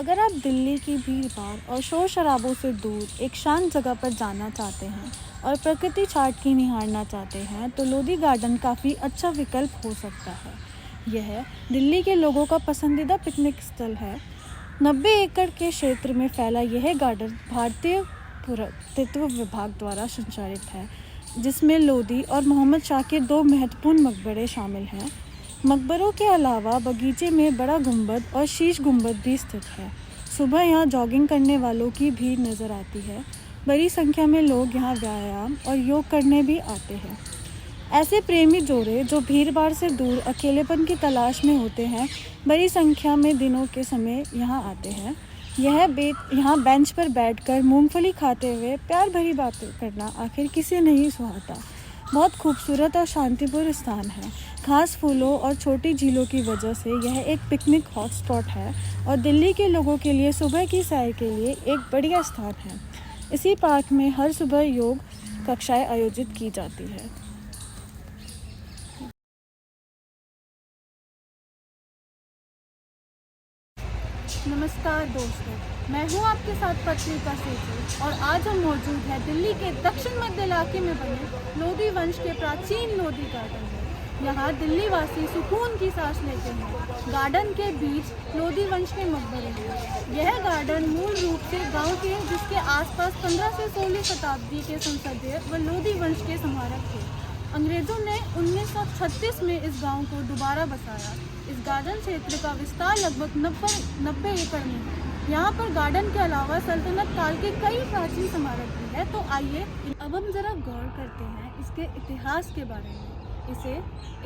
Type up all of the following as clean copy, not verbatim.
अगर आप दिल्ली की भीड़-भाड़ और शोर-शराबों से दूर एक शांत जगह पर जाना चाहते हैं और प्रकृति छाट की निहारना चाहते हैं, तो लोधी गार्डन काफ़ी अच्छा विकल्प हो सकता है। यह दिल्ली के लोगों का पसंदीदा पिकनिक स्थल है। 90 एकड़ के क्षेत्र में फैला यह गार्डन भारतीय पुरातत्व विभाग द्वारा संचालित है, जिसमें लोधी और मोहम्मद शाह के 2 महत्वपूर्ण मकबरे शामिल हैं। मकबरों के अलावा बगीचे में बड़ा गुंबद और शीश गुंबद भी स्थित है। सुबह यहाँ जॉगिंग करने वालों की भीड़ नज़र आती है। बड़ी संख्या में लोग यहाँ व्यायाम और योग करने भी आते हैं। ऐसे प्रेमी जोड़े जो भीड़-भाड़ से दूर अकेलेपन की तलाश में होते हैं, बड़ी संख्या में दिनों के समय यहाँ आते हैं। यहाँ बेंच पर बैठकर मूंगफली खाते हुए प्यार भरी बातें करना आखिर किसे नहीं सुहाता। बहुत खूबसूरत और शांतिपूर्ण स्थान है। घास फूलों और छोटी झीलों की वजह से यह एक पिकनिक हॉटस्पॉट है और दिल्ली के लोगों के लिए सुबह की सैर के लिए एक बढ़िया स्थान है। इसी पार्क में हर सुबह योग कक्षाएं आयोजित की जाती है। नमस्कार दोस्तों, मैं हूं आपके साथ पत्रिका सेतु और आज हम मौजूद हैं दिल्ली के दक्षिण मध्य इलाके में बने लोधी वंश के प्राचीन लोधी गार्डन में। यहाँ दिल्ली वासी सुकून की सांस लेते हैं। गार्डन के बीच लोधी वंश के मकबरे हैं। यह गार्डन मूल रूप से गांव के जिसके आसपास 15 से 16 शताब्दी के संसदीय व लोधी वंश के स्मारक थे। अंग्रेजों ने 1936 में इस गांव को दोबारा बसाया। इस गार्डन क्षेत्र का विस्तार लगभग 90 एकड़ में है। यहाँ पर गार्डन के अलावा सल्तनत काल के कई प्राचीन स्मारक भी है। तो आइए अब हम जरा गौर करते हैं इसके इतिहास के बारे में। इसे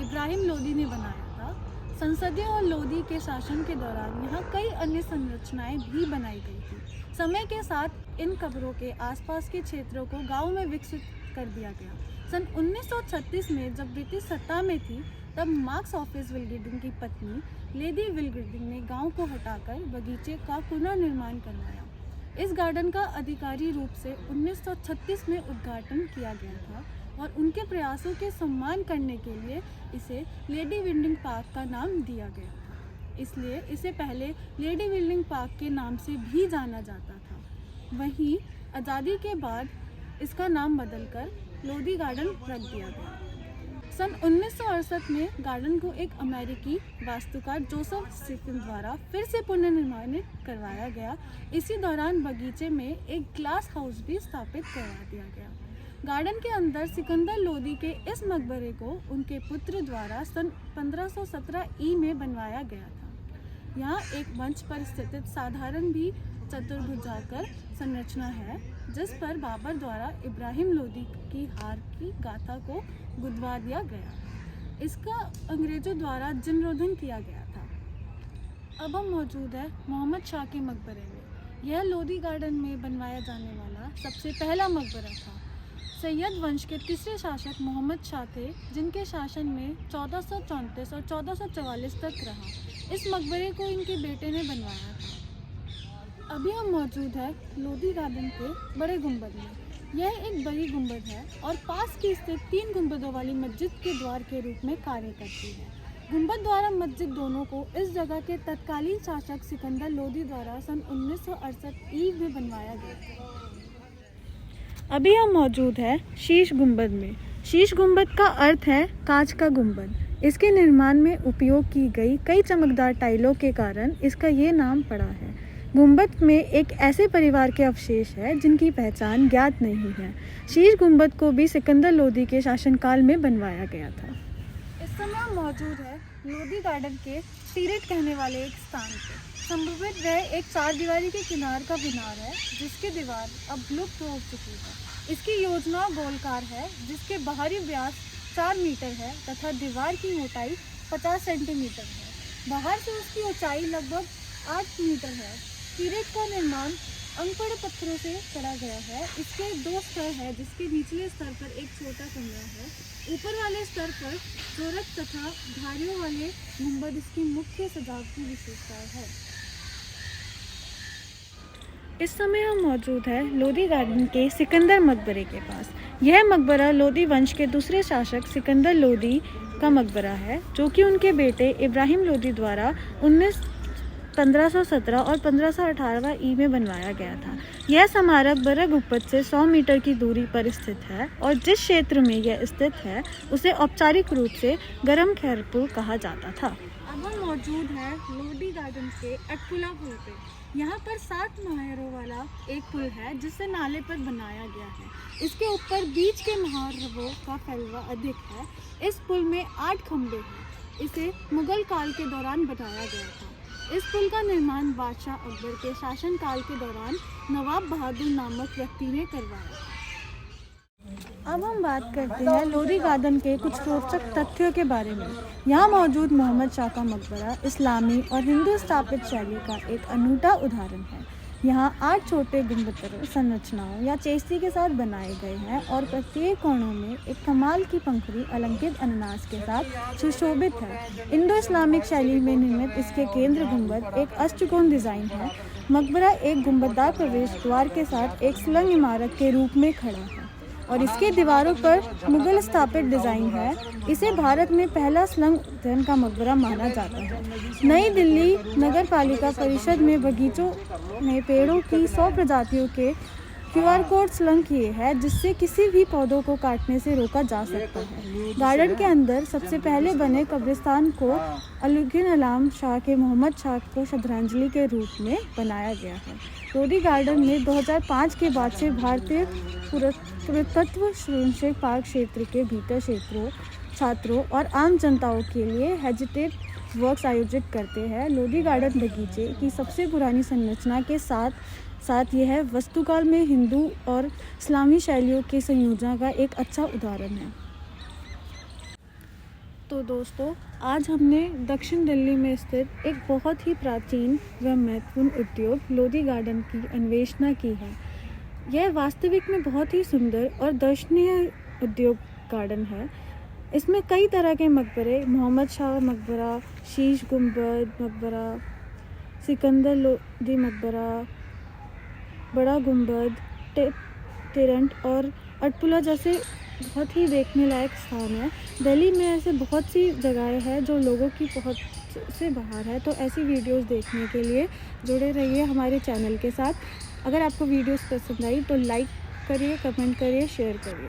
इब्राहिम लोदी ने बनाया था। संसदीय और लोदी के शासन के दौरान यहाँ कई अन्य संरचनाएं भी बनाई गई थी। समय के साथ इन कब्रों के आसपास के क्षेत्रों को गाँव में विकसित कर दिया गया। सन 1936 में जब ब्रिटिश सत्ता में थी, तब मार्क्स ऑफिस विलगिडिंग की पत्नी लेडी विलगिडिंग ने गांव को हटाकर बगीचे का पुनर्निर्माण करवाया। इस गार्डन का आधिकारिक रूप से 1936 में उद्घाटन किया गया था और उनके प्रयासों के सम्मान करने के लिए इसे लेडी विलगिडिंग पार्क का नाम दिया गया था। इसलिए इसे पहले लेडी विलगिडिंग पार्क के नाम से भी जाना जाता था। वहीं आज़ादी के बाद इसका नाम बदलकर लोधी गार्डन रख दिया गया। सन 1968 में गार्डन को एक अमेरिकी वास्तुकार जोसेफ स्टीफन द्वारा फिर से पुनर्निर्माणित करवाया गया। इसी दौरान बगीचे में एक ग्लास हाउस भी स्थापित करवा दिया गया। गार्डन के अंदर सिकंदर लोदी के इस मकबरे को उनके पुत्र द्वारा सन 1517 ई में बनवाया गया था। यहाँ एक मंच पर स्थित साधारण भी चतुर्भुजाकार संरचना है, जिस पर बाबर द्वारा इब्राहिम लोदी की हार की गाथा को गुदवा दिया गया। इसका अंग्रेजों द्वारा जीर्णोद्धार किया गया था। अब हम मौजूद है मोहम्मद शाह के मकबरे में। यह लोधी गार्डन में बनवाया जाने वाला सबसे पहला मकबरा था। सैयद वंश के तीसरे शासक मोहम्मद शाह थे, जिनके शासन में 1434 और 1444 तक रहा। इस मकबरे को इनके बेटे ने बनवाया था। अभी हम मौजूद है लोधी गार्डन के बड़े गुंबद में। यह एक बड़ी गुंबद है और पास की स्थित 3 गुंबदों वाली मस्जिद के द्वार के रूप में कार्य करती है। गुंबद द्वारा मस्जिद दोनों को इस जगह के तत्कालीन शासक सिकंदर लोदी द्वारा सन 1968 ई में बनवाया गया। अभी हम मौजूद है शीश गुंबद में। शीश गुंबद का अर्थ है कांच का गुंबद। इसके निर्माण में उपयोग की गई कई चमकदार टाइलों के कारण इसका ये नाम पड़ा है। गुंबद में एक ऐसे परिवार के अवशेष है जिनकी पहचान ज्ञात नहीं है। शीश गुंबद को भी सिकंदर लोदी के शासनकाल में बनवाया गया था। इस समय हम मौजूद है लोधी गार्डन के सीरेट कहने वाले एक स्थान पर। संभवतः वह एक 4 दीवारी के किनार का मीनार है, जिसकी दीवार अब लुप्त हो चुकी है। इसकी योजना गोलाकार है, जिसके बाहरी व्यास 4 मीटर है तथा दीवार की मोटाई 50 सेंटीमीटर है। बाहर से उसकी ऊंचाई लगभग 8 मीटर है। सीरेट का निर्माण अंकड़ पत्थरों से करा गया है। इसके 2 स्तर है, जिसके निचले स्तर पर एक छोटा कमरा है। ऊपर वाले स्तर पर चौरस तथा धारियों वाले गुंबद इसकी मुख्य सजावटी विशेषता है। इस समय हम मौजूद है लोधी गार्डन के सिकंदर मकबरे के पास। यह मकबरा लोधी वंश के दूसरे शासक सिकंदर लोदी का मकबरा है, जो कि उनके बेटे इब्राहिम लोदी द्वारा 1517 और 1518 ई में बनवाया गया था। यह स्मारक बरह गुप्पत से 100 मीटर की दूरी पर स्थित है और जिस क्षेत्र में यह स्थित है उसे औपचारिक रूप से गरम खैरपुर कहा जाता था। अब हम मौजूद हैं लोधी गार्डन के अटपुला पुल पे। यहाँ पर 60 महारों वाला एक पुल है जिसे नाले पर बनाया गया है। इसके ऊपर बीच के महारवों का फैलवा अधिक है। इस पुल में 8 खंभे हैं। इसे मुगल काल के दौरान बनाया गया था। इस पुल का निर्माण बादशाह अकबर के शासनकाल के दौरान नवाब बहादुर नामक व्यक्ति ने करवाया। अब हम बात करते हैं लोधी गार्डन के कुछ रोचक तथ्यों के बारे में। यहाँ मौजूद मोहम्मद शाह का मकबरा इस्लामी और हिंदू स्थापित शैली का एक अनूठा उदाहरण है। यहाँ 8 छोटे गुंबद संरचनाओं या चेस्ती के साथ बनाए गए हैं और प्रत्येक कोनों में एक कमाल की पंखुड़ी अलंकृत अनानास के साथ सुशोभित है। इंडो इस्लामिक शैली में निर्मित इसके केंद्र गुंबद एक अष्टकोण डिज़ाइन है। मकबरा एक गुंबददार प्रवेश द्वार के साथ एक सुलंग इमारत के रूप में खड़ा है और इसके दीवारों पर मुगल स्थापित डिज़ाइन है। इसे भारत में पहला सुलंग उद्यान का मकबरा माना जाता है। नई दिल्ली नगर पालिका परिषद में बगीचों में पेड़ों की 100 प्रजातियों के QR कोड सुलंग किए हैं जिससे किसी भी पौधों को काटने से रोका जा सकता है। गार्डन के अंदर सबसे पहले बने कब्रिस्तान को अलुगीन अलाम शाह के मोहम्मद शाह को श्रद्धांजलि के रूप में बनाया गया है। लोधी गार्डन में 2005 के बाद से भारतीय पुरातत्व सर्वेक्षण पार्क क्षेत्र के भीतर क्षेत्रों छात्रों और आम जनताओं के लिए हेरिटेज वर्क्स आयोजित करते हैं। लोधी गार्डन बगीचे की सबसे पुरानी संरचना के साथ यह वास्तुकाल में हिंदू और इस्लामी शैलियों के संयोजन का एक अच्छा उदाहरण है। तो दोस्तों, आज हमने दक्षिण दिल्ली में स्थित एक बहुत ही प्राचीन व महत्वपूर्ण उद्योग लोधी गार्डन की अन्वेषणा की है। यह वास्तविक में बहुत ही सुंदर और दर्शनीय उद्योग गार्डन है। इसमें कई तरह के मकबरे, मोहम्मद शाह मकबरा, शीश गुंबद मकबरा, सिकंदर लोधी मकबरा, बड़ा गुंबद, टेरंट और अटपुला जैसे बहुत ही देखने लायक स्थान है। दिल्ली में ऐसे बहुत सी जगहें हैं जो लोगों की पहुंच से बाहर है। तो ऐसी वीडियोस देखने के लिए जुड़े रहिए हमारे चैनल के साथ। अगर आपको वीडियोस पसंद आई तो लाइक करिए, कमेंट करिए, शेयर करिए।